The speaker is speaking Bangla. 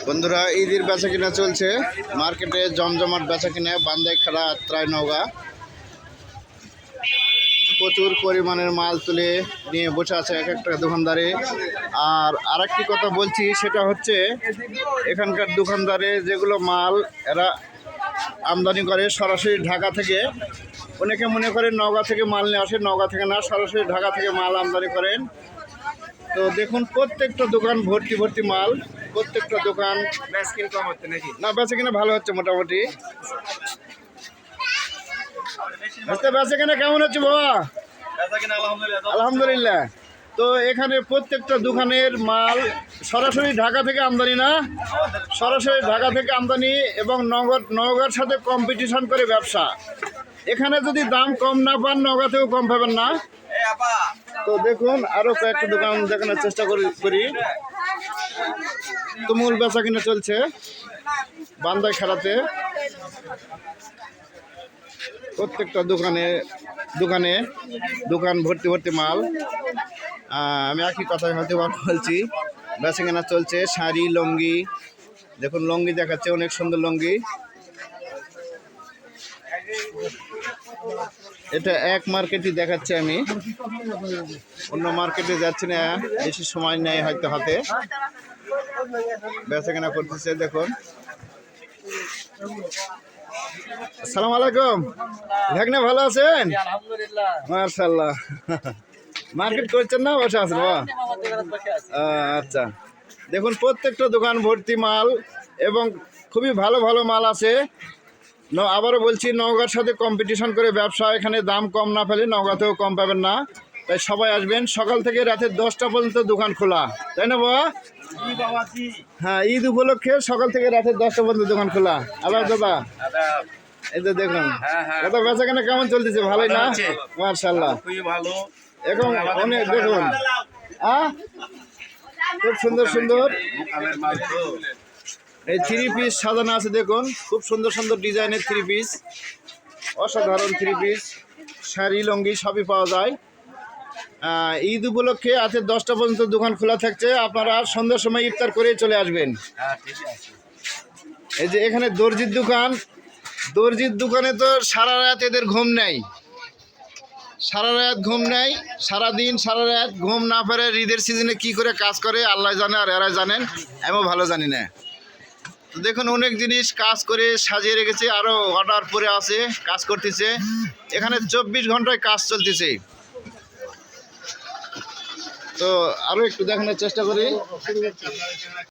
বন্ধুরা, ঈদের বেচা কিনা চলছে মার্কেটে, জমজমাট বেচা কিনা। বান্দাইখাড়া আত্রাই নওগাঁ প্রচুর পরিমাণের মাল তুলে নিয়ে বসে আছে এক একটা দোকানদারে। আর আরেকটি কথা বলছি, সেটা হচ্ছে এখানকার দোকানদারে যেগুলো মাল এরা আমদানি করে সরাসরি ঢাকা থেকে। অনেকে মনে করেন নওগাঁ থেকে মাল নিয়ে আসে, নওগাঁ থেকে না, সরাসরি ঢাকা থেকে মাল আমদানি করেন। তো দেখুন প্রত্যেকটা দোকান ভর্তি ভর্তি মাল, প্রত্যেকটা দোকান। না, বেচা কিনা ভালো হচ্ছে মোটামুটি। বেচা কিনা কেমন হচ্ছে বাবা? আলহামদুলিল্লাহ। তো এখানে প্রত্যেকটা দোকানের মাল সরাসরি ঢাকা থেকে আমদানি, না সরাসরি ঢাকা থেকে আমদানি, এবং নওগাঁর সাথে কম্পিটিশন করে ব্যবসা। এখানে যদি দাম কম না পান, নওগাঁতেও কম পাবেন না। তো দেখুন আরো কয়েকটা দোকান দেখানোর চেষ্টা করি। তুমুল বেচা কিনা চলছে বান্দাইখাড়াতে। প্রত্যেকটা দোকান ভর্তি ভর্তি মাল। আমি একই কথাই হয়তো বলছি, বেচা কিনা চলছে। শাড়ি, লুঙ্গি, দেখুন লুঙ্গি দেখাচ্ছে, অনেক সুন্দর লুঙ্গি। এটা এক মার্কেটই দেখাচ্ছে, আমি অন্য মার্কেটে যাচ্ছি না, বেশি সময় নেই হয়তো হাতে। বেচা কেনা করতেছে দেখুন। আসসালামু আলাইকুম ভাগনা, ভালো আছেন? মাশাআল্লাহ। মার্কেট করছেন না, বসে আছেন? আচ্ছা, দেখুন প্রত্যেকটা দোকান ভর্তি মাল, এবং খুবই ভালো ভালো মাল আছে। আবারও বলছি, নওগাঁর সাথে কম্পিটিশন করে ব্যবসা। এখানে দাম কম না পেলে নওগাঁতেও কম পাবেন না। তাই সবাই আসবেন। সকাল থেকে রাতে 10টা পর্যন্ত দোকান খোলা, তাই না বাবা? হ্যাঁ, ঈদ উপলক্ষে সকাল থেকে রাতে 10টা পর্যন্ত দোকান খোলা। আবার দাদা, এই তো দেখুন দাদা, বেচা কেনা কেমন চলতেছে? ভালোই না? মাশাআল্লাহ, এখন অনেক দেখুন, খুব সুন্দর সুন্দর এই 3 পিস সাজানো আছে। দেখুন খুব সুন্দর সুন্দর ডিজাইনের 3 পিস, অসাধারণ 3 পিস। শাড়ি, লুঙ্গি সবই পাওয়া যায়। ঈদ উপলক্ষে আজ 10টা পর্যন্ত দোকান খোলা থাকছে। আপনারা সন্ধ্যার সময় ইফতার করে চলে আসবেন। এই যে এখানে দর্জির দোকানে তো সারা রাত এদের ঘুম নেই, সারাদিন সারা রাত ঘুম না পারে। ঈদের সিজনে কি করে কাজ করে আল্লাহ জানে, আর এরা জানেন, আমিও ভালো জানি না। তো দেখুন অনেক জিনিস কাজ করে সাজিয়ে রেখেছে, আরো অর্ডার পরে আছে, কাজ করতেছে। এখানে 24 ঘন্টায় কাজ চলতেছে। তো আরো একটু দেখানোর চেষ্টা করি।